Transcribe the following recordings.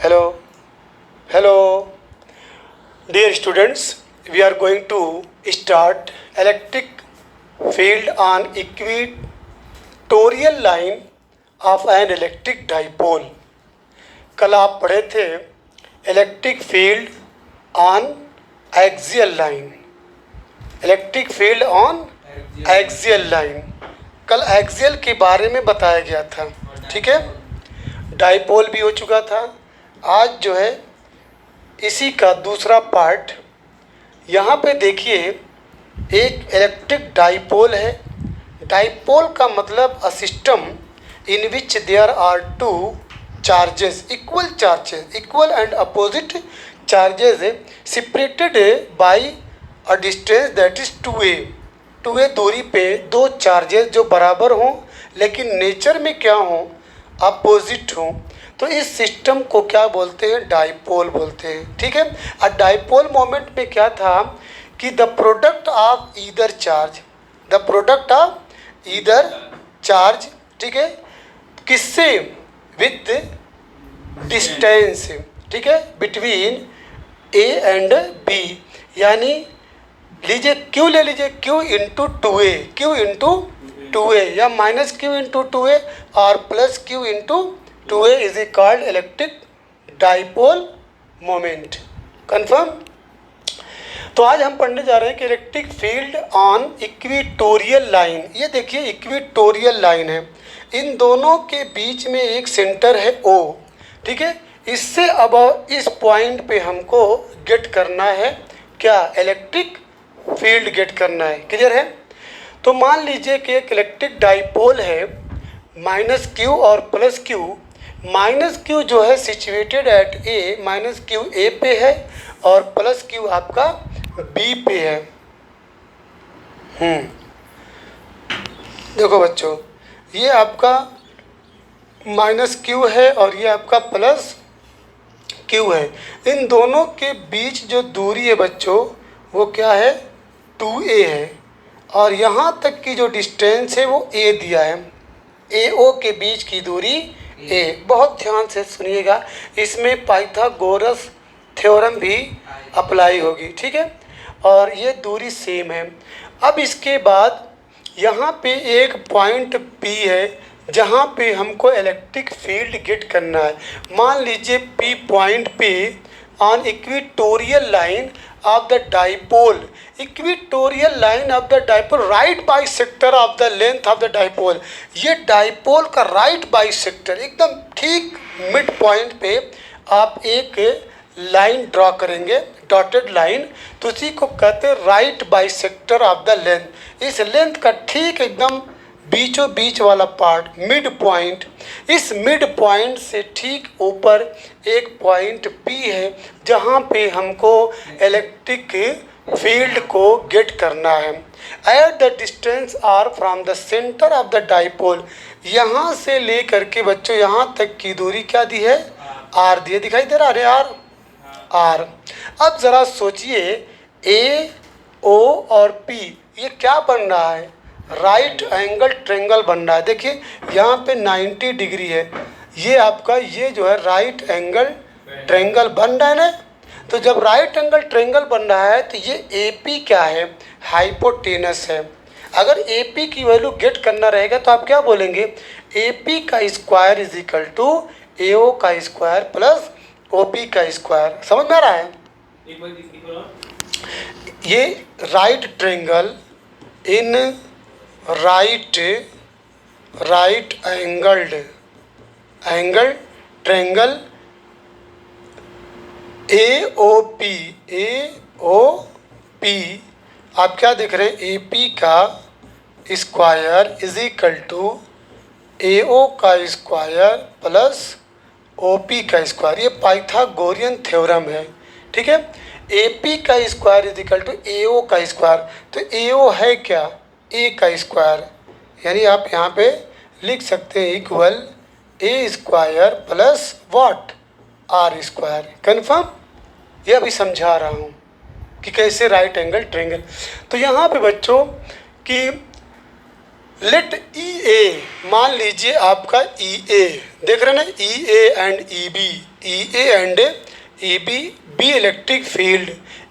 Hello, hello, dear students. We are going to start electric field on equatorial line of an electric dipole. कल आप पढ़े थे electric field on axial line, electric field on axial line. कल axial के बारे में बताया गया था, ठीक है। डाइपोल भी हो चुका था। आज जो है इसी का दूसरा पार्ट। यहाँ पे देखिए एक इलेक्ट्रिक डाइपोल है। डाइपोल का मतलब a system in which there are two charges, equal and opposite charges separated by a distance that is 2a दूरी पे दो चार्जेस जो बराबर हों लेकिन नेचर में क्या हों, अपोजिट हों, तो इस सिस्टम को क्या बोलते हैं, डाइपोल बोलते हैं, ठीक है। और डाइपोल मोमेंट में क्या था कि the product of either charge, ठीक है, किससे, विथ डिस्टेंस, ठीक है, बिटवीन ए एंड बी, यानी लीजिए क्यू ले लीजिए, क्यू इंटू टू ए या माइनस क्यू इंटू 2a और plus Q into 2a is called electric dipole moment. Confirm. तो आज हम पढ़ने जा रहे हैं कि electric field on equatorial line. ये देखिए इक्वेटोरियल लाइन है, इन दोनों के बीच में एक सेंटर है O, ठीक है। इससे अब इस पॉइंट पे हमको गेट करना है क्या, इलेक्ट्रिक फील्ड गेट करना है। क्लियर है। तो मान लीजिए कि एक इलेक्ट्रिक डाइपोल है, माइनस क्यू और प्लस क्यू। माइनस क्यू जो है situated at A, minus Q A पे है और प्लस क्यू आपका बी पे है। देखो बच्चों, ये आपका माइनस क्यू है और ये आपका प्लस क्यू है। इन दोनों के बीच जो दूरी है बच्चों वो क्या है, 2a है, और यहाँ तक की जो डिस्टेंस है वो a दिया है। AO के बीच की दूरी a। बहुत ध्यान से सुनिएगा, इसमें पाइथागोरस थ्योरम भी अप्लाई होगी, ठीक है। और ये दूरी सेम है। अब इसके बाद यहाँ पे एक पॉइंट P है जहाँ पे हमको इलेक्ट्रिक फील्ड गेट करना है। मान लीजिए P पॉइंट पे on equatorial line of the dipole, equatorial line of the dipole, right bisector of the length of the dipole. ये डाइपोल का राइट बाइसेक्टर एकदम ठीक मिड पॉइंट पे आप एक लाइन ड्रॉ करेंगे, डॉटेड लाइन, तो उसी को कहते हैं right bisector of the length. इस लेंथ का ठीक एकदम बीचों बीच वाला पार्ट, मिड पॉइंट, इस मिड पॉइंट से ठीक ऊपर एक पॉइंट P है जहाँ पे हमको इलेक्ट्रिक फील्ड को गेट करना है। At the distance R from the centre of the dipole, यहाँ से ले करके बच्चों यहाँ तक की दूरी क्या दी है, R दी है। दिखाई दे रहा है R। अब ज़रा सोचिए A, O और P ये क्या बन रहा है, राइट एंगल ट्रेंगल बन रहा है। देखिए यहाँ पे 90 डिग्री है, ये आपका ये जो है राइट एंगल ट्रेंगल बन रहा है ना। तो जब राइट एंगल ट्रेंगल बन रहा है तो ये AP क्या है, हाइपोटेनस है। अगर AP की वैल्यू गेट करना रहेगा तो आप क्या बोलेंगे, AP का square is equal to AO का स्क्वायर प्लस OP का स्क्वायर। समझ में आ रहा है। ये right triangle in right angle triangle AOP आप क्या देख रहे हैं, AP का square is equal to AO का स्क्वायर प्लस OP का स्क्वायर। ये पाइथागोरियन थ्योरम है, ठीक है। AP का square is equal to AO का स्क्वायर। तो AO है क्या, A का स्क्वायर, यानी आप यहाँ पे लिख सकते हैं equal A square plus what, R square. Confirm. ये अभी समझा रहा हूँ कि कैसे राइट एंगल ट्रेंगल। तो यहाँ पे बच्चों कि लेट EA, मान लीजिए आपका EA, देख रहे हैं ना, EA and EB, E A and E B, be electric field,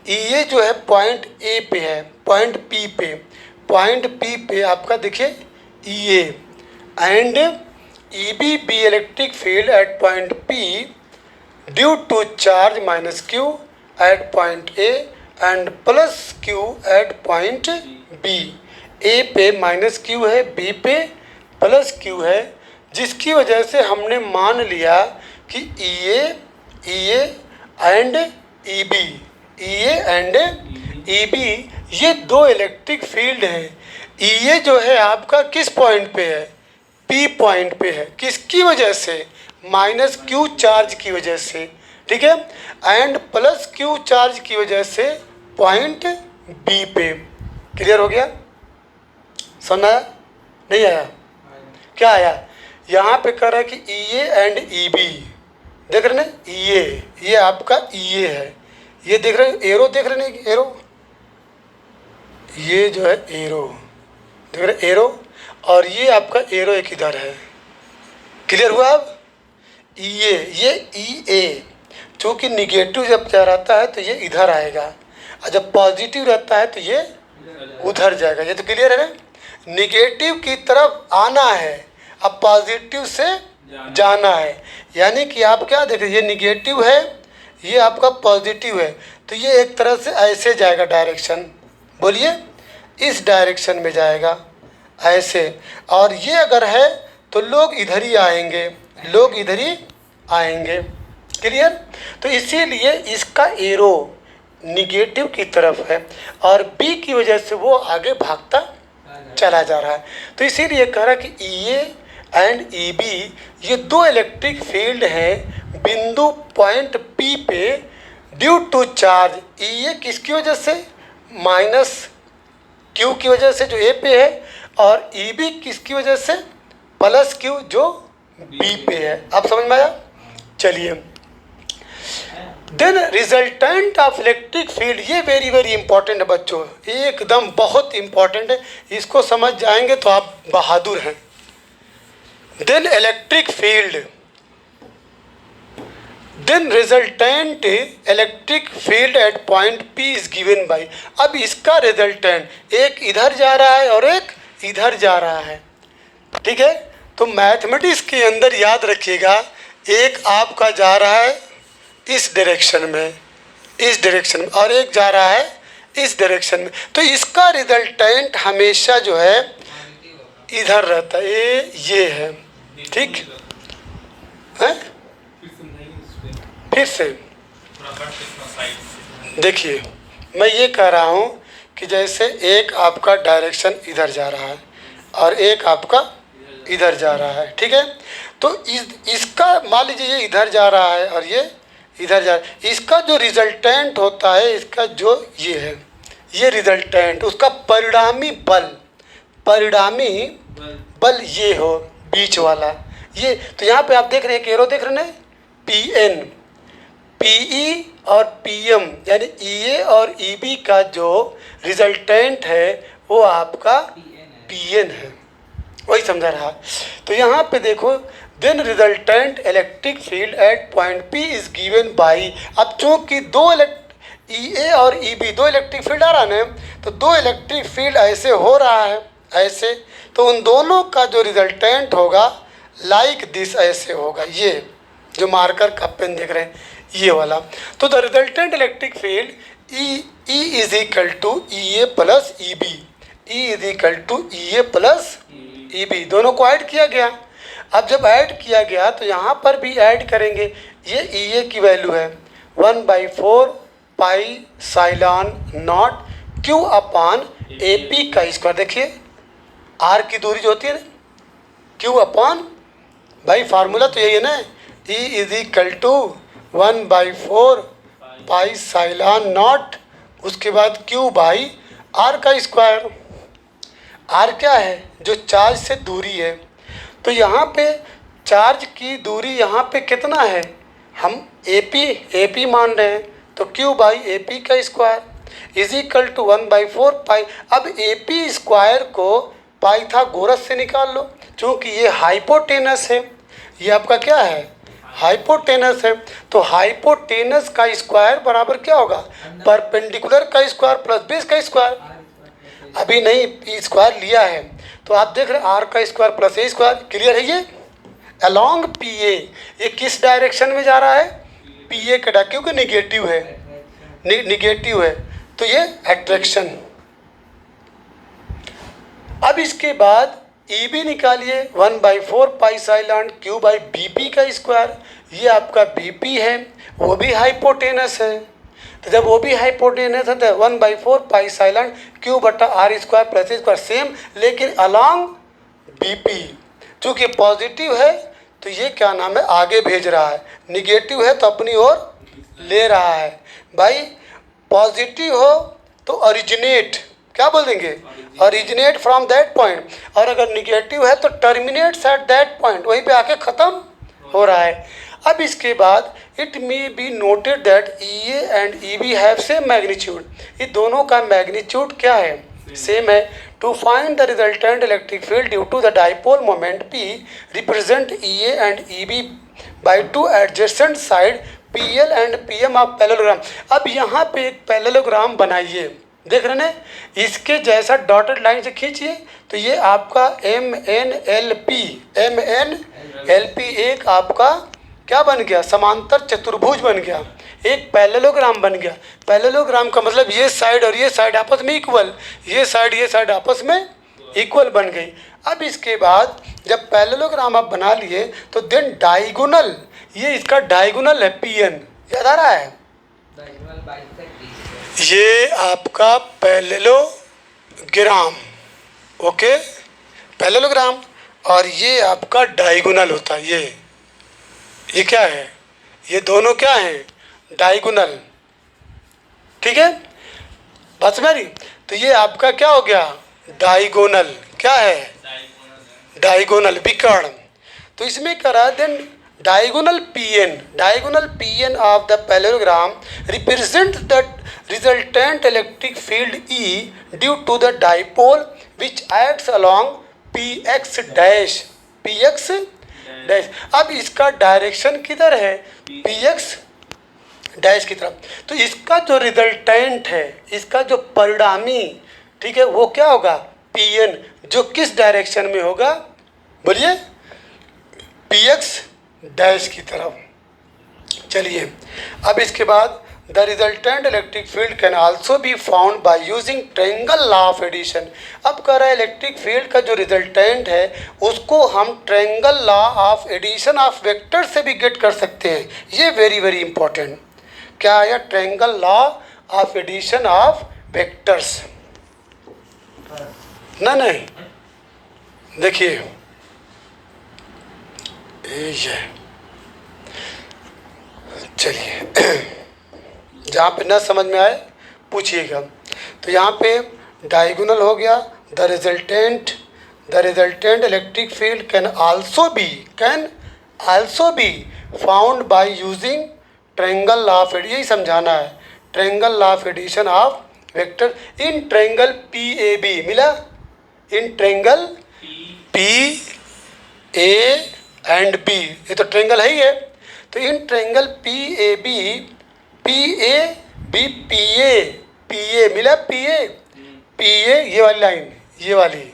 E A जो है पॉइंट ए पे है, पॉइंट पी पे, पॉइंट पी पे आपका देखिए E A and E B, be electric field at point P due to charge minus q at point A and plus q at point B. A पे minus q है, B पे plus q है, जिसकी वजह से हमने मान लिया कि E A and E B, E A and E B ये दो इलेक्ट्रिक फील्ड हैं। ई ए जो है आपका किस पॉइंट पे है, पी पॉइंट पे है, किसकी वजह से, माइनस क्यू चार्ज की वजह से, ठीक है, एंड प्लस क्यू चार्ज की वजह से पॉइंट बी पे। क्लियर हो गया? समझ आया? नहीं आया? क्या आया? यहाँ पे कह रहा है कि E A and E B, देख रहे ना, ई ए, ये आपका ई ए है, ये देख रहे हैं एरो, देख रहे हैं एरो, ये जो है एरो, देख रहे एरो, और ये आपका एरो एक इधर है। क्लियर हुआ? अब ई ए, ये ई ए चूँकि निगेटिव जब जा रहता है तो ये इधर आएगा, और जब पॉजिटिव रहता है तो ये उधर जाएगा। ये तो क्लियर है ना? निगेटिव की तरफ आना है, अब पॉजिटिव से जाना है, यानी कि आप क्या देख रहे हैं, ये निगेटिव है, ये आपका पॉजिटिव है, तो ये एक तरह से ऐसे जाएगा डायरेक्शन, बोलिए इस डायरेक्शन में जाएगा ऐसे, और ये अगर है तो लोग इधर ही आएंगे, लोग इधर ही आएंगे। क्लियर? तो इसीलिए इसका एरो निगेटिव की तरफ है और बी की वजह से वो आगे भागता चला जा रहा है। तो इसीलिए कह रहा कि E A and E B ये दो इलेक्ट्रिक फील्ड हैं बिंदु पॉइंट पी पे ड्यू टू चार्ज। ई ए किसकी वजह से, माइनस क्यू की वजह से जो ए पे है, और ई बी किसकी वजह से, प्लस क्यू जो बी पे है। आप समझ में आया? चलिए, then resultant of electric field, ये वेरी वेरी इंपॉर्टेंट है बच्चों, एकदम बहुत इंपॉर्टेंट है, इसको समझ जाएंगे तो आप बहादुर हैं। Then electric field, then resultant electric field at point P is given by. अब इसका रिजल्टेंट एक इधर जा रहा है और एक इधर जा रहा है, ठीक है? तो मैथमेटिक्स के अंदर याद रखिएगा, एक आपका जा रहा है इस डायरेक्शन में, इस डायरेक्शन में, और एक जा रहा है इस डायरेक्शन में, तो इसका रिजल्टेंट हमेशा जो है इधर रहता है, ये है, ठीक है? फिर से देखिए, मैं ये कह रहा हूँ कि जैसे एक आपका डायरेक्शन इधर जा रहा है और एक आपका इधर जा रहा है, ठीक है? तो इसका मान लीजिए ये इधर जा रहा है और ये इधर जा रहा है, इसका जो रिजल्टेंट होता है, इसका जो ये है, ये रिजल्टेंट, उसका परिणामी बल, परिणामी बल ये हो बीच वाला, ये। तो यहाँ पे आप देख रहे हैं, एरो देख रहे हैं, पी एन, पी ई और पी एम, यानी ई ए और ई बी का जो रिजल्टेंट है वो आपका पी एन है, वही समझा रहा। तो यहाँ पे देखो, then resultant electric field at point P is given by. अब चूँकि दो ई ए और ई बी दो इलेक्ट्रिक फील्ड आ रहा है ना, तो दो इलेक्ट्रिक फील्ड ऐसे हो रहा है, ऐसे, तो उन दोनों का जो रिजल्टेंट होगा लाइक दिस, ऐसे होगा, ये जो मार्कर का पेन देख रहे हैं, ये वाला। तो the resultant electric field E is equal to E A plus E B, E is equal to E A plus E B, दोनों को ऐड किया गया। अब जब ऐड किया गया तो यहाँ पर भी ऐड करेंगे, ये ई ए की वैल्यू है 1/4 pi epsilon naught q upon A P का स्क्वायर। देखिए आर की दूरी जो होती है ना, क्यू अपान, भाई फार्मूला तो यही है ना, E is equal to 1/4 pi epsilon naught, उसके बाद क्यू बाई आर का स्क्वायर। आर क्या है, जो चार्ज से दूरी है। तो यहाँ पे चार्ज की दूरी यहाँ पे कितना है, हम ए पी मान रहे हैं, तो क्यू बाई ए पी का स्क्वायर इज इक्वल टू 1/4 पाई। अब ए पी स्क्वायर को पाइथागोरस से निकाल लो, क्योंकि ये हाइपोटेनस है, ये आपका क्या है, हाइपोटेनस है। तो हाइपोटेनस का स्क्वायर बराबर क्या होगा, परपेंडिकुलर का स्क्वायर प्लस बेस का स्क्वायर। अभी नहीं स्क्वायर लिया है तो आप देख रहे हैं आर का स्क्वायर प्लस ए स्क्वायर। क्लियर है ये। अलोंग पी ए, ये किस डायरेक्शन में जा रहा है, पी ए का, क्योंकि निगेटिव है, निगेटिव है तो ये अट्रैक्शन। अब इसके बाद ई बी निकालिए, 1/4 पाई साइलैंड क्यू बाई बी पी का स्क्वायर। ये आपका बी पी है, वो भी हाइपोटेनस है। तो जब वो भी हाइपोटेनस है तो 1/4 पाई साइलैंड क्यू बटा आर स्क्वायर प्लस ए स्क्वायर सेम, लेकिन अलॉन्ग बी पी। चूँकि पॉजिटिव है तो ये क्या नाम है, आगे भेज रहा है, निगेटिव है तो अपनी ओर ले रहा है। भाई पॉजिटिव हो तो ओरिजिनेट, क्या बोल देंगे, ओरिजिनेट फ्रॉम दैट पॉइंट, और अगर निगेटिव है तो टर्मिनेट्स एट दैट पॉइंट, वहीं पे आके ख़त्म हो रहा है। अब इसके बाद it may be noted that E A and E B have same magnitude, ये दोनों का मैग्नीट्यूड क्या है, सेम है। To find the resultant electric field due to the dipole moment P, represent E A and E B by two adjacent side P L and P M of parallelogram. अब यहाँ पे एक parallelogram बनाइए, देख रहे हैं, इसके जैसा डॉटेड लाइन से खींचिए तो ये आपका एम एन एल पी एक आपका क्या बन गया, समांतर चतुर्भुज बन गया, एक पैरेललोग्राम बन गया। पैरेललोग्राम का मतलब ये साइड और ये साइड आपस में इक्वल, ये साइड आपस में इक्वल बन गई। अब इसके बाद जब पैरेललोग्राम आप बना लिए तो देन डायगोनल, ये इसका डायगोनल है पी एन, याद आ रहा है, ये आपका पैरेललोग्राम, ओके, पैरेललोग्राम, और ये आपका डायगोनल होता है। ये क्या है, ये दोनों क्या हैं, डायगोनल, ठीक है, बस मेरी। तो ये आपका क्या हो गया, डायगोनल, क्या है, डायगोनल विकर्ण। तो इसमें करा then diagonal P N of the parallelogram represent the resultant electric field E due to the dipole which acts along px dash, अब इसका डायरेक्शन किधर है, px डैश की तरफ। तो इसका जो रिजल्टेंट है, इसका जो परिणामी, ठीक है, वो क्या होगा, pn, जो किस डायरेक्शन में होगा, बोलिए, px डैश की तरफ। चलिए अब इसके बाद the resultant electric field can also be found by using triangle law of addition. अब कह रहा है इलेक्ट्रिक फील्ड का जो रिजल्टेंट है उसको हम triangle law of addition of vector से भी गेट कर सकते हैं। ये वेरी वेरी इंपॉर्टेंट, क्या है, triangle law of addition of vectors. ना नहीं, देखिए ये, चलिए जहाँ पे न समझ में आए पूछिएगा। तो यहाँ पे डायगोनल हो गया, the resultant electric field can also be found by using triangle law of, यही समझाना है, triangle law of addition of vector in triangle P A B. मिला, in triangle P A and B, ये तो triangle है ही है। तो in triangle P A B, P A B, P A मिला, पी ए ये वाली लाइन, ये वाली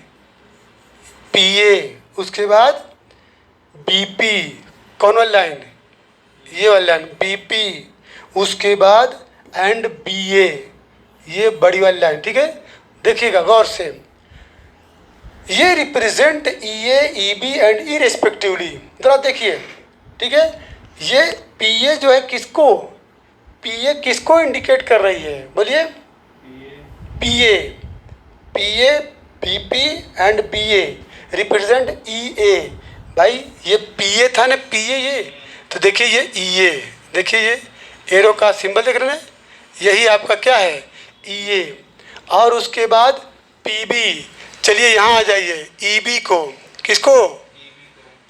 पी ए, उसके बाद बी पी, कौन वाली लाइन, ये वाली लाइन बी पी, उसके बाद एंड बी ए, ये बड़ी वाली लाइन, ठीक है। देखिएगा गौर से, ये represent E A, E B and E respectively, जरा देखिए, ठीक है। ये पी ए जो है किसको, पी ए किसको इंडिकेट कर रही है, बोलिए, P A, B P and B A represent E A. भाई ये पी ए था ना, पी ए ये, तो देखिए ये ई ए, देखिए ये एरो का सिंबल देख रहे हैं, यही आपका क्या है, ई ए। और उसके बाद पी बी, चलिए यहाँ आ जाइए, ई बी को, किसको,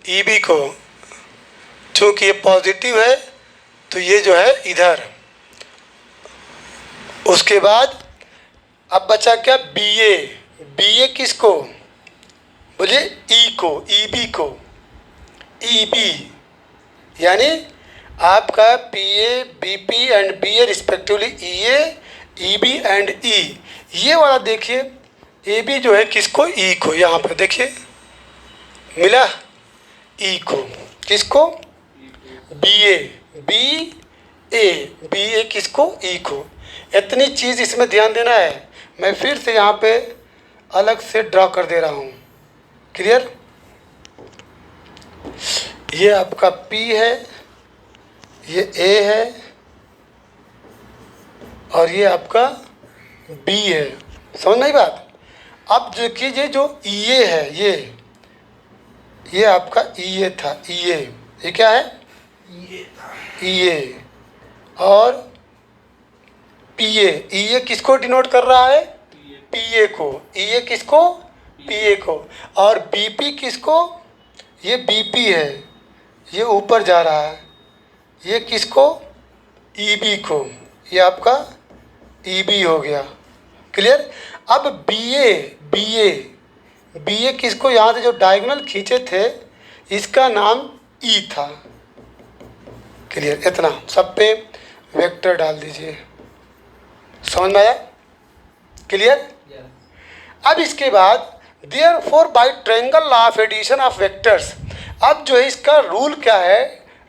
ई बी को, चूँकि ये पॉजिटिव है तो ये जो है इधर। उसके बाद अब बचा क्या, बी ए किसको, बोलिए, ई को, ई बी को, ई बी, यानी आपका P A, B P and B A respectively E A, E B and E, ये वाला देखिए ए बी जो है किसको, ई को, यहाँ पर देखिए मिला ई को, किसको, बी ए, बी ए, बी ए किसको, ई को। इतनी चीज़ इसमें ध्यान देना है। मैं फिर से यहाँ पे अलग से ड्रा कर दे रहा हूँ। क्लियर? ये आपका P है, ये A है और ये आपका B है। समझ नहीं बात? अब देखिए जो EA है, ये आपका EA था, EA, ये क्या है, EA और PA, EA किसको डिनोट कर रहा है, PA को, EA किसको, PA को, और BP किसको, ये BP है, ये ऊपर जा रहा है, ये किसको, EB को, ये आपका EB हो गया। क्लियर? अब BA किसको, यहाँ से जो डायगोनल खींचे थे इसका नाम E था। क्लियर? इतना सब पे वेक्टर डाल दीजिए। समझ में आया? क्लियर? अब इसके बाद therefore by triangle law of addition of vectors, अब जो है इसका रूल क्या है,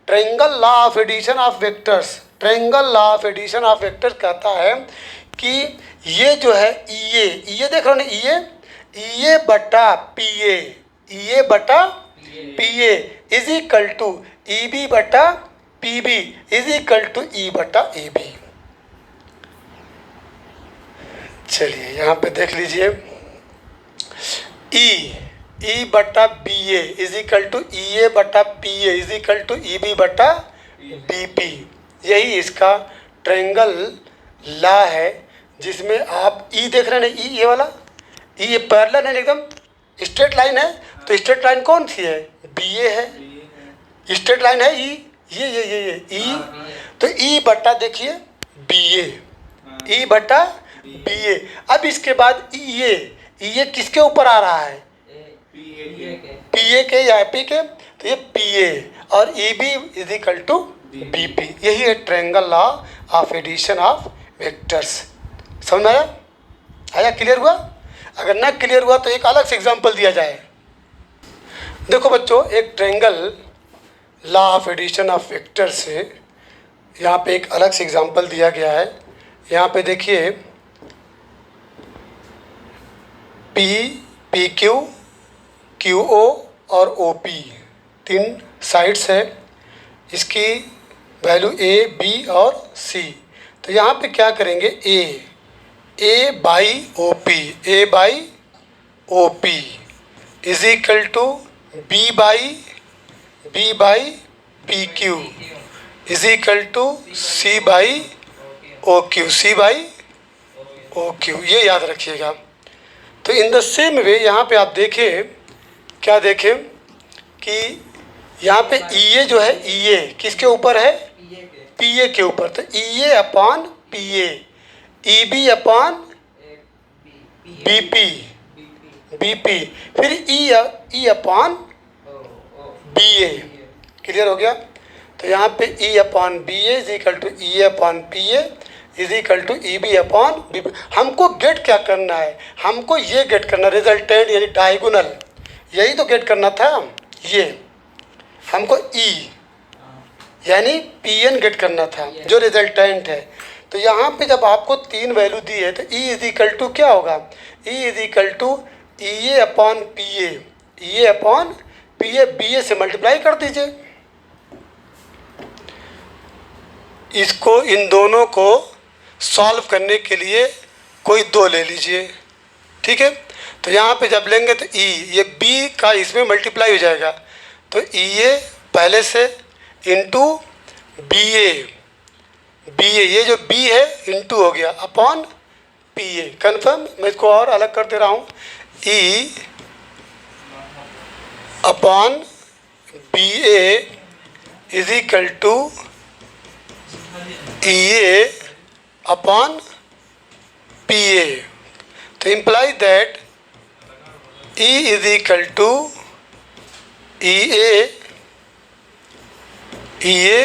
triangle law of addition of vectors, triangle law of addition of vectors कहता है कि ये जो है EA देख रहे हो ना, EA बटा PA is equal to EB बटा PB is equal to E बटा AB। चलिए यहाँ पे देख लीजिए, E बटा BA is equal to EA बटा PA is equal to EB बटा BP। यही इसका ट्रायंगल लॉ है, जिसमें आप E देख रहे हैं ना, ये वाला E, ये पैरेलल है, एकदम स्ट्रेट लाइन है। तो स्ट्रेट लाइन कौन सी है, BA है। स्ट्रेट लाइन है E, ये E, तो E बटा देखिए BA, E बटा BA। अब इसके बाद EA किसके ऊपर आ रहा है, PA के या IP के, तो ये PA और EB is equal to BP। यही है triangle law of addition of vectors. समझ में आया? क्लियर हुआ? अगर ना क्लियर हुआ तो एक अलग से एग्जांपल दिया जाए। देखो बच्चों, एक triangle law of addition of vectors से यहाँ पे एक अलग से एग्जांपल दिया गया है। यहाँ पे देखिए PQ, QO और OP तीन साइड्स है, इसकी वैल्यू A, B और C। तो यहाँ पे क्या करेंगे, A by OP is equal to B by PQ is equal to C by OQ। ये याद रखिएगा। तो इन द सेम वे यहाँ पे आप देखें, क्या देखें कि यहाँ पे EA जो है, EA किसके ऊपर है, PA के ऊपर। तो EA upon PA, EB upon BP, फिर E अपॉन BA। क्लियर हो गया? तो यहाँ पे E upon BA is equal to E upon PA is equal to EB upon BP। हमको गेट क्या करना है, हमको ये गेट करना, रिजल्टेंट यानी डायगोनल, यही तो गेट करना था। ये हमको E यानी PN गेट करना था, जो रिजल्टेंट है। तो यहाँ पे जब आपको तीन वैल्यू दी है तो E इज इक्वल टू क्या होगा, E is equal to EA upon PA, BA से मल्टीप्लाई कर दीजिए। इसको, इन दोनों को सॉल्व करने के लिए कोई दो ले लीजिए। ठीक है? तो यहाँ पे जब लेंगे तो ये B का इसमें मल्टीप्लाई हो जाएगा, तो EA पहले से इंटू BA, ये जो B है इंटू हो गया अपॉन PA। कन्फर्म? मैं इसको और अलग कर दे रहा हूँ, E upon BA is equal to EA upon PA। तो imply that E is equal to EA E A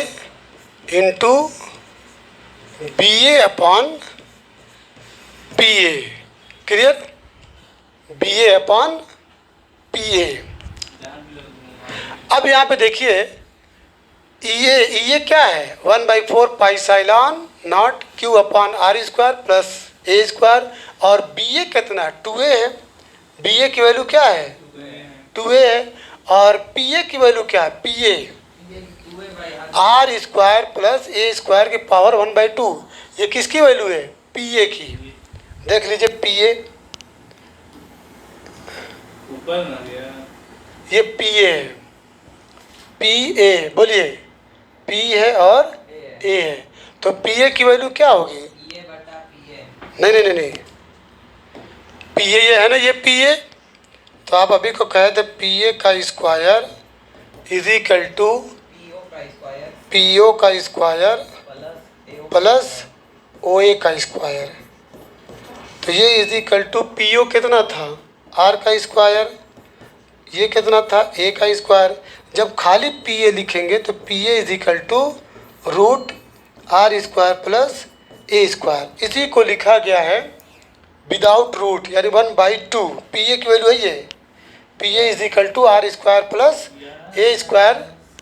into B A upon P A. Clear? B A upon P A. अब यहाँ पे देखिए ये क्या है, 1/4 pi epsilon naught q upon R square plus ए square. और B A कितना, 2a है। बी ए की वैल्यू क्या है, 2a है। और पी ए की वैल्यू क्या है, P A R square plus A square की पावर 1/2। ये किसकी वैल्यू है, पी ए की। देख लीजिए पी ए, ये पी ए है, पी ए बोलिए, पी है और ए है। तो पी ए की वैल्यू क्या होगी, नहीं नहीं नहीं नहीं, पी ए ये है ना, ये पी ए। तो आप अभी को कहे थे पी ए का square is equal to P O का स्क्वायर प्लस ओ ए का स्क्वायर। तो ये is equal to P O कितना था, आर का स्क्वायर, ये कितना था, ए का स्क्वायर। जब खाली पी ए लिखेंगे तो P A is equal to root R square plus A square. इसी को लिखा गया है विदाउट रूट, यानी 1/2। पी ए की वैल्यू है ये, P A is equal to R square plus A square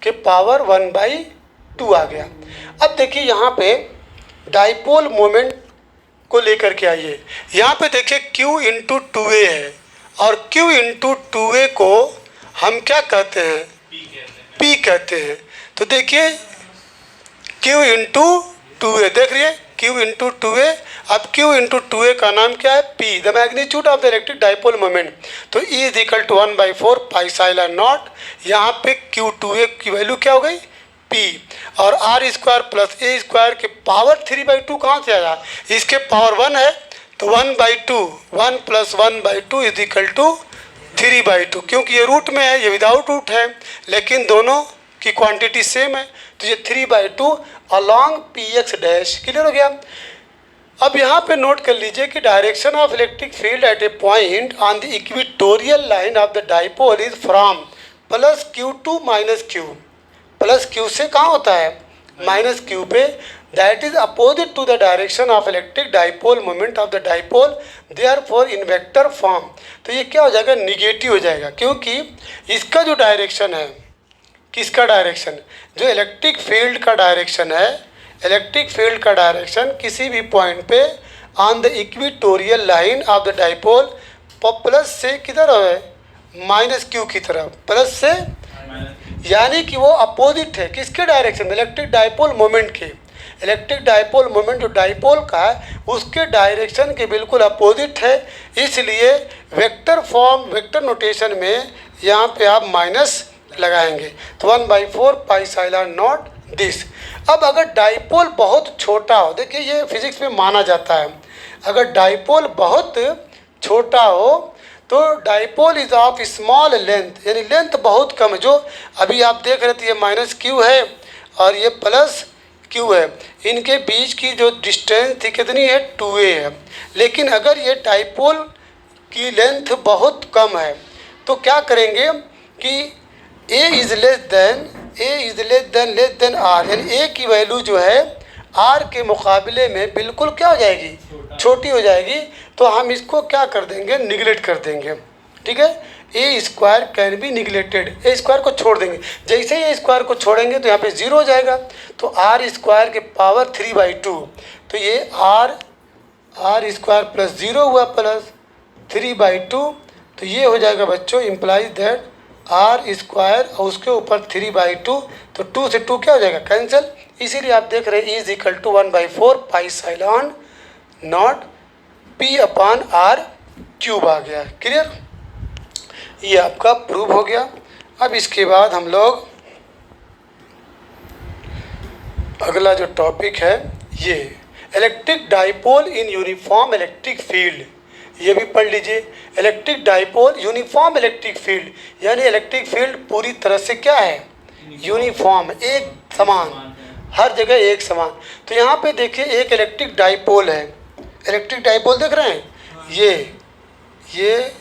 के पावर 1/2 आ गया। अब देखिए यहाँ पे डाइपोल मोमेंट को लेकर के आइए। यहाँ पे देखिए Q इंटू 2a है, और Q इंटू 2a को हम क्या कहते हैं, P कहते हैं। तो देखिए Q इंटू 2a, देख रही है Q इंटू 2a। अब Q इंटू 2a का नाम क्या है, P, the magnitude of the electric dipole moment. तो E is equal to 1/4 pi epsilon naught. यहाँ पे Q2a की वैल्यू क्या हो गई, P। और आर स्क्वायर प्लस ए स्क्वायर के पावर 3/2 कहाँ से आया, इसके पावर 1 है। तो 1/2, 1 प्लस 1/2 इज इक्वल टू 3/2। क्योंकि ये रूट में है, ये विदाउट रूट है, लेकिन दोनों की क्वांटिटी सेम है। तो ये 3/2 along P X dash. Clear हो गया? अब यहाँ पे नोट कर लीजिए कि direction of electric field at a point on the equatorial line of the dipole is from plus Q2 minus Q। Plus Q से कहाँ होता है, माइनस Q पे। That is opposite to the direction of electric dipole moment of the dipole, therefore in vector form. तो ये क्या हो जाएगा, निगेटिव हो जाएगा, क्योंकि इसका जो डायरेक्शन है, किसका डायरेक्शन, जो इलेक्ट्रिक फील्ड का डायरेक्शन है, इलेक्ट्रिक फील्ड का डायरेक्शन किसी भी पॉइंट पे on the equatorial line of the dipole plus से किधर है, माइनस Q की तरफ, प्लस से, यानी कि वो अपोजिट है किसके डायरेक्शन, इलेक्ट्रिक डाइपोल मोमेंट के। इलेक्ट्रिक डाइपोल मोमेंट जो डाइपोल का है उसके डायरेक्शन के बिल्कुल अपोजिट है। इसलिए वेक्टर फॉर्म, वेक्टर नोटेशन में यहाँ पे आप माइनस लगाएंगे। तो 1/4 पाई साइलॉन नॉट दिस। अब अगर डाइपोल बहुत छोटा हो, देखिए ये फिजिक्स में माना जाता है, अगर डाइपोल बहुत छोटा हो तो dipole is of small length, यानी लेंथ बहुत कम है। जो अभी आप देख रहे थे ये माइनस Q है और ये प्लस Q है, इनके बीच की जो डिस्टेंस थी कितनी है, 2a है। लेकिन अगर ये डाइपोल की लेंथ बहुत कम है तो क्या करेंगे कि a is less than r, यानी a की वैल्यू जो है r के मुकाबले में बिल्कुल क्या हो जाएगी, छोटी हो जाएगी। तो हम इसको क्या कर देंगे, निगलेक्ट कर देंगे। ठीक है, a square can be neglected, a square को छोड़ देंगे। जैसे ही ए स्क्वायर को छोड़ेंगे तो यहाँ पे 0 हो जाएगा। तो आर स्क्वायर के पावर 3/2, तो ये आर स्क्वायर प्लस 0 हुआ प्लस 3/2। तो ये हो जाएगा बच्चों, इम्प्लाइज दैट आर स्क्वायर और उसके ऊपर 3/2, तो 2 से 2 क्या हो जाएगा, कैंसिल। इसीलिए आप देख रहे हैं is equal to 1/4 pi epsilon naught P upon R cube आ गया। क्लियर, ये आपका प्रूव हो गया। अब इसके बाद हम लोग अगला जो टॉपिक है ये electric dipole in uniform electric field, ये भी पढ़ लीजिए। Electric dipole uniform electric field, यानी इलेक्ट्रिक फील्ड पूरी तरह से क्या है, यूनिफॉर्म, एक समान, हर जगह एक समान। तो यहाँ पे देखिए एक इलेक्ट्रिक डाइपोल है, इलेक्ट्रिक डाइपोल देख रहे हैं, ये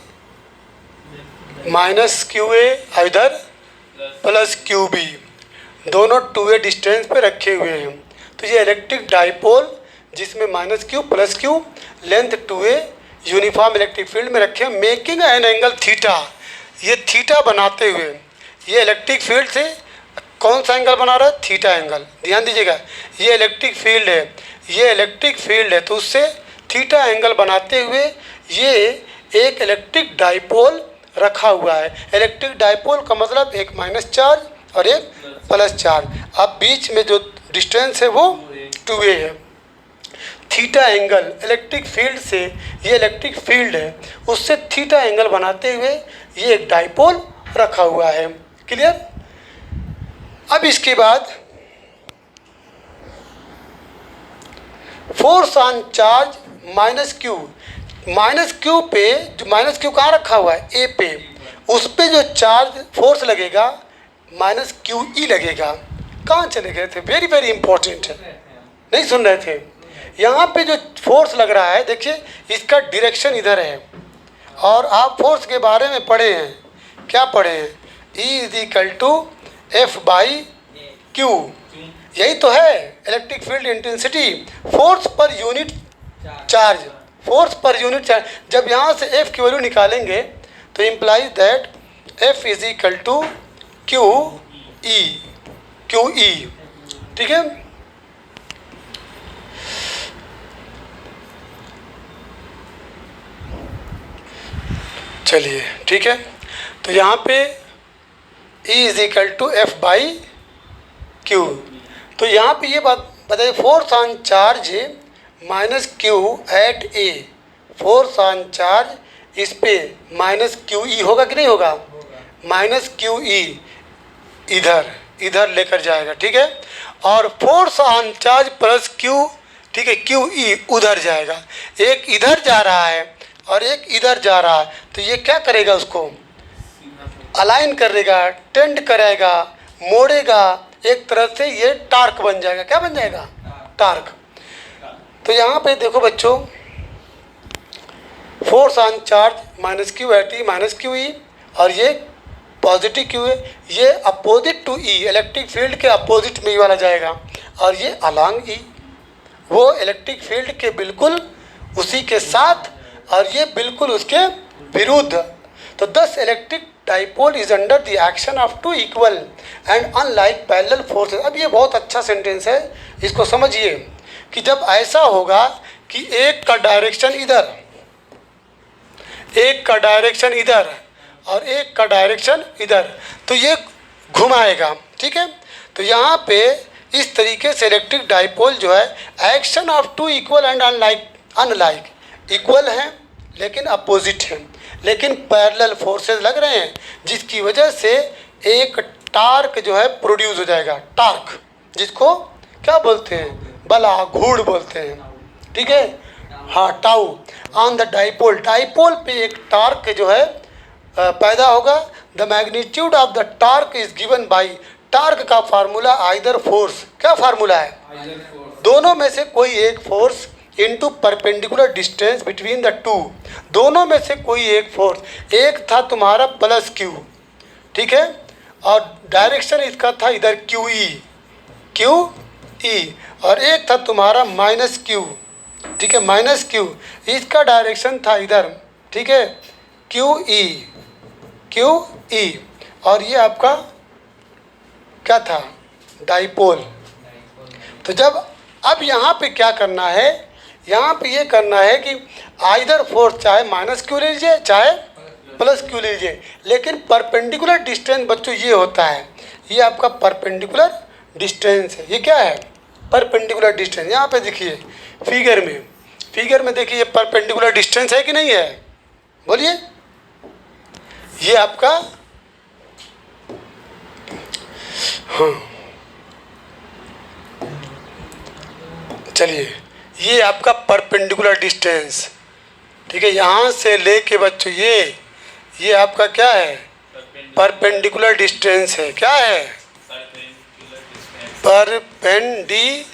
माइनस QA इधर प्लस QB, दोनों 2a डिस्टेंस पे रखे हुए हैं। तो ये इलेक्ट्रिक डाइपोल जिसमें -q + q length 2a uniform electric field में रखे, मेकिंग एन एंगल थीटा। ये थीटा बनाते हुए ये इलेक्ट्रिक फील्ड से कौन सा एंगल बना रहा है? Theta angle. ध्यान दीजिएगा, ये इलेक्ट्रिक फील्ड है, ये इलेक्ट्रिक फील्ड है, तो उससे थीटा एंगल बनाते हुए ये एक इलेक्ट्रिक डाइपोल रखा हुआ है। इलेक्ट्रिक डाइपोल का मतलब एक माइनस चार्ज और एक प्लस चार्ज। अब बीच में जो डिस्टेंस है वो 2a है। थीटा एंगल इलेक्ट्रिक फील्ड से, ये इलेक्ट्रिक फील्ड है, उससे थीटा एंगल बनाते हुए ये एक डाइपोल रखा हुआ है। क्लियर? अब इसके बाद फोर्स ऑन चार्ज -q पे, जो -q कहाँ रखा हुआ है? a पे, उस पे जो चार्ज फोर्स लगेगा -QE लगेगा। कहाँ चले गए थे? वेरी वेरी इंपॉर्टेंट है, नहीं सुन रहे थे? यहाँ पे जो फोर्स लग रहा है, देखिए इसका डायरेक्शन इधर है, और आप फोर्स के बारे में पढ़े हैं, क्या पढ़े हैं? E = F/Q, यही तो है electric field intensity, force per unit charge, force per unit charge. जब यहाँ से F की वैल्यू निकालेंगे तो इम्प्लाइज दैट F = QE, ठीक है? चलिए ठीक है, तो यहाँ पे E = F/Q। तो यहाँ पे ये बात बताइए, force on charge -Q at A, force on charge इस पे -QE होगा कि नहीं होगा? -QE इधर लेकर जाएगा, ठीक है? और force on charge plus Q, ठीक है, QE उधर जाएगा। एक इधर जा रहा है और एक इधर जा रहा है, तो ये क्या करेगा? उसको अलाइन करेगा, टेंड करेगा, मोड़ेगा, एक तरह से ये टार्क बन जाएगा। क्या बन जाएगा? टार्क। तो यहाँ पे देखो बच्चों, force on charge -Q at E -QE, और ये पॉजिटिव Q है, ये opposite to E, electric field के अपोजिट में ये वाला जाएगा, और ये अलॉन्ग E, वो इलेक्ट्रिक फील्ड के बिल्कुल उसी के साथ, और ये बिल्कुल उसके विरुद्ध। तो thus electric dipole is under the action of two equal and unlike parallel forces. अब ये बहुत अच्छा सेंटेंस है, इसको समझिए कि जब ऐसा होगा कि एक का डायरेक्शन इधर, एक का डायरेक्शन इधर और एक का डायरेक्शन इधर, तो ये घुमाएगा, ठीक है? तो यहाँ पे इस तरीके से इलेक्ट्रिक डाइपोल जो है, action of two equal and unlike, equal हैं लेकिन अपोजिट हैं, लेकिन पैरेलल फोर्सेस लग रहे हैं, जिसकी वजह से एक टार्क जो है प्रोड्यूस हो जाएगा। टार्क जिसको क्या बोलते हैं? बला, घूर्ण बोलते हैं, ठीक है? हाँ, tau on the dipole, dipole पे एक टार्क जो है पैदा होगा। The magnitude of the torque is given by, torque का फार्मूला आइदर फोर्स, क्या फार्मूला है? दोनों में से कोई एक force into perpendicular distance between the two, दोनों में से कोई एक फोर्स। एक था तुम्हारा +Q, ठीक है, और डायरेक्शन इसका था इधर QE, और एक था तुम्हारा -Q, ठीक है, -Q, इसका डायरेक्शन था इधर, ठीक है, QE, और ये आपका क्या था? डाइपोल। तो जब अब यहाँ पे क्या करना है? यहाँ पे ये करना है कि आइदर फोर्स चाहे -Q लीजिए चाहे +Q लीजिए, लेकिन परपेंडिकुलर डिस्टेंस बच्चों ये होता है, ये आपका परपेंडिकुलर डिस्टेंस है। ये क्या है? Perpendicular distance. यहाँ पे देखिए फिगर में देखिए, ये परपेंडिकुलर डिस्टेंस है कि नहीं है? बोलिए। ये आपका, हाँ चलिए, ये आपका परपेंडिकुलर डिस्टेंस, ठीक है, यहाँ से लेके बच्चों ये आपका क्या है? परपेंडिकुलर डिस्टेंस है। क्या है? Perpendicular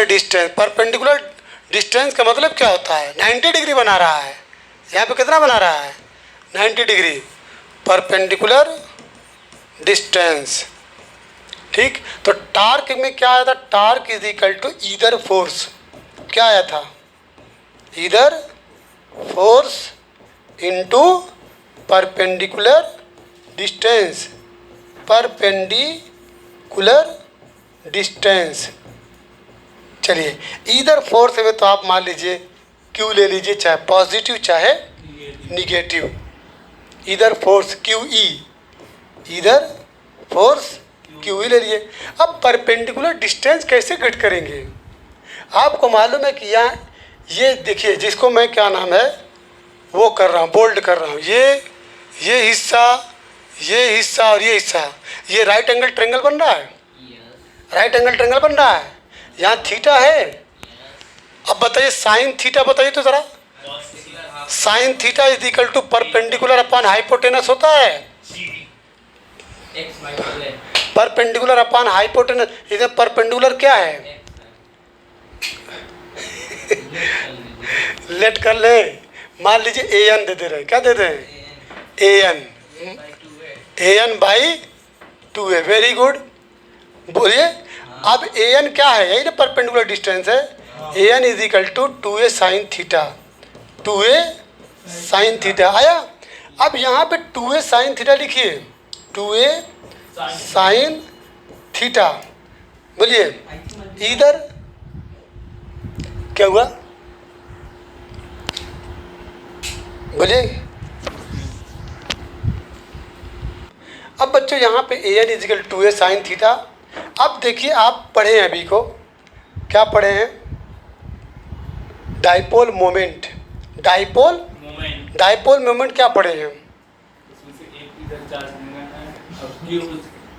distance. परपेंडिकुलर डिस्टेंस का मतलब क्या होता है? 90 डिग्री बना रहा है। यहाँ पे कितना बना रहा है? 90 डिग्री। परपेंडिकुलर डिस्टेंस, ठीक, तो टार्क में क्या आया था, torque is equal to either force, क्या आया था, either force into perpendicular distance, perpendicular distance. चलिए ईदर फोर्स में तो आप मान लीजिए क्यू ले लीजिए, चाहे पॉजिटिव चाहे negative, either force Q E, either force Q E ले लिए। अब परपेंडिकुलर डिस्टेंस कैसे कट करेंगे, आपको मालूम है कि यहाँ ये देखिए, जिसको मैं क्या नाम है वो कर रहा हूँ, बोल्ड कर रहा हूँ, ये हिस्सा, ये हिस्सा और ये हिस्सा, ये राइट एंगल ट्रायंगल बन रहा है, राइट एंगल ट्रायंगल बन रहा है, यहाँ थीटा है। अब बताइए साइन थीटा, बताइए तो ज़रा, sine theta is equal to perpendicular upon hypotenuse होता है, परपेंडिकुलर अपॉन हाइपोटेनस। इधर परपेंडिकुलर क्या है, लेट कर ले, मान लीजिए ए एन दे दे रहे हैं, क्या दे रहे हैं, A N by 2a, very good, बोलिए। अब ए एन क्या है, यही ना परपेंडिकुलर डिस्टेंस है, A N is equal to 2a sine theta, 2a sine theta आया। अब यहाँ पे 2a साइन थीटा लिखिए, 2a साइन थीटा, बोलिए इधर क्या हुआ, बोलिए। अब बच्चों यहाँ पे A N is equal 2a sine theta. अब देखिए आप पढ़े हैं अभी को, क्या पढ़े हैं, डाइपोल मोमेंट, डाइपोल मोमेंट क्या पढ़े हैं,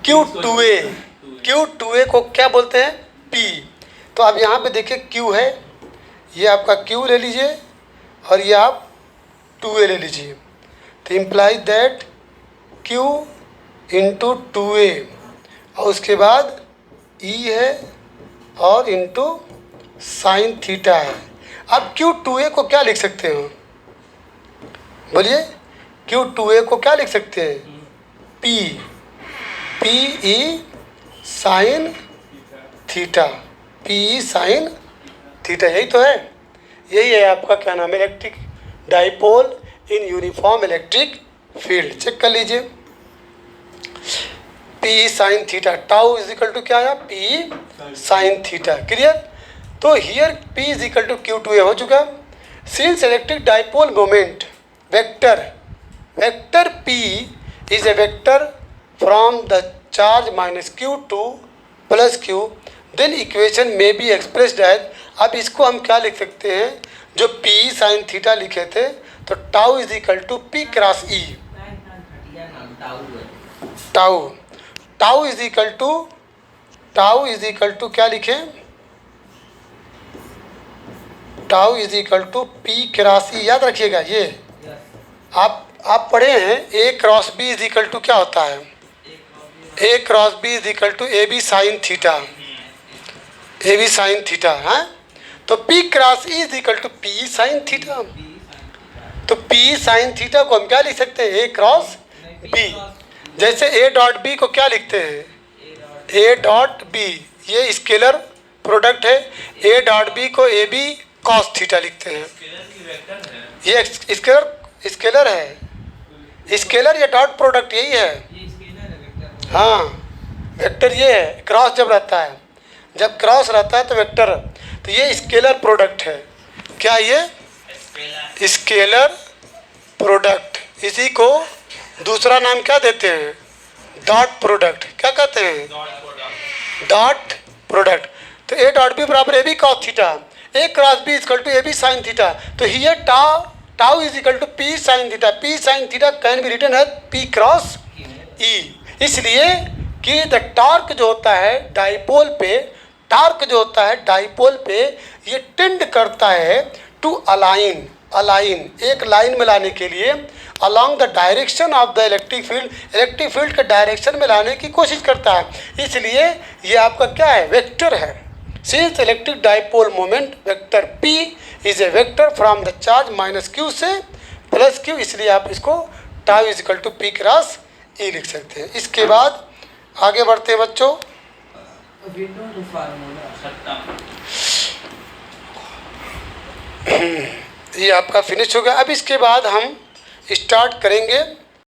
Q2a को क्या बोलते हैं, P। तो अब यहाँ पे देखिए Q है, ये आपका Q ले लीजिए और ये आप 2a ले लीजिए, तो imply that Q into 2a और उसके बाद E है और इंटू साइन थीटा है। अब Q2a को क्या लिख सकते हो, बोलिए, Q2a को क्या लिख सकते हैं, P E sine theta, P E sine theta, यही तो है, यही है आपका क्या नाम है, electric dipole in uniform electric field. Check कर लीजिए, P sine theta, tau is equal to क्या आया, P साइन थीटा, क्लियर। तो here P is equal to Q2a हो चुका। Since electric dipole moment vector P is a vector from the charge minus Q2 plus Q, then equation में be expressed as, अब इसको हम क्या लिख सकते हैं, जो P साइन थीटा लिखे थे, तो tau is equal to P cross E, tau is equal to क्या लिखें, tau is equal to P cross E, याद रखिएगा ये, आप पढ़े हैं A cross B is equal to क्या होता है, A cross B is equal to AB sine theta, AB sine theta है। तो P cross E is equal to P sine theta, तो P साइन थीटा को हम क्या लिख सकते हैं, A क्रॉस B। जैसे A डॉट B को क्या लिखते हैं, A डॉट B, ये स्केलर प्रोडक्ट है, A डॉट B को AB कॉस थीटा लिखते हैं, ये स्केलर है, स्केलर या डॉट प्रोडक्ट यही है, हाँ वेक्टर ये है, क्रॉस जब रहता है, जब क्रॉस रहता है तो वेक्टर, तो ये स्केलर प्रोडक्ट है, क्या ये स्केलर प्रोडक्ट, इसी को दूसरा नाम क्या देते हैं, डॉट प्रोडक्ट, क्या कहते हैं, डॉट प्रोडक्ट। तो ए डॉट बी बराबर A B cos theta, A cross B equal to A B sine theta, तो here tau is equal to P sine theta, P sine theta can be written as P cross E, इसलिए कि the torque जो होता है dipole पे, torque जो होता है डाइपोल पे, ये टेंड करता है टू अलाइन एक लाइन में लाने के लिए along the direction of the electric field के डायरेक्शन में लाने की कोशिश करता है, इसलिए ये आपका क्या है, वेक्टर है। Since electric dipole moment vector P is a vector from the charge minus Q से प्लस Q, इसलिए आप इसको tau is equal to P cross E लिख सकते हैं। इसके बाद आगे बढ़ते हैं बच्चों, विंडो फार्मूला खत्म। ये आपका फिनिश हो गया। अब इसके बाद हम स्टार्ट करेंगे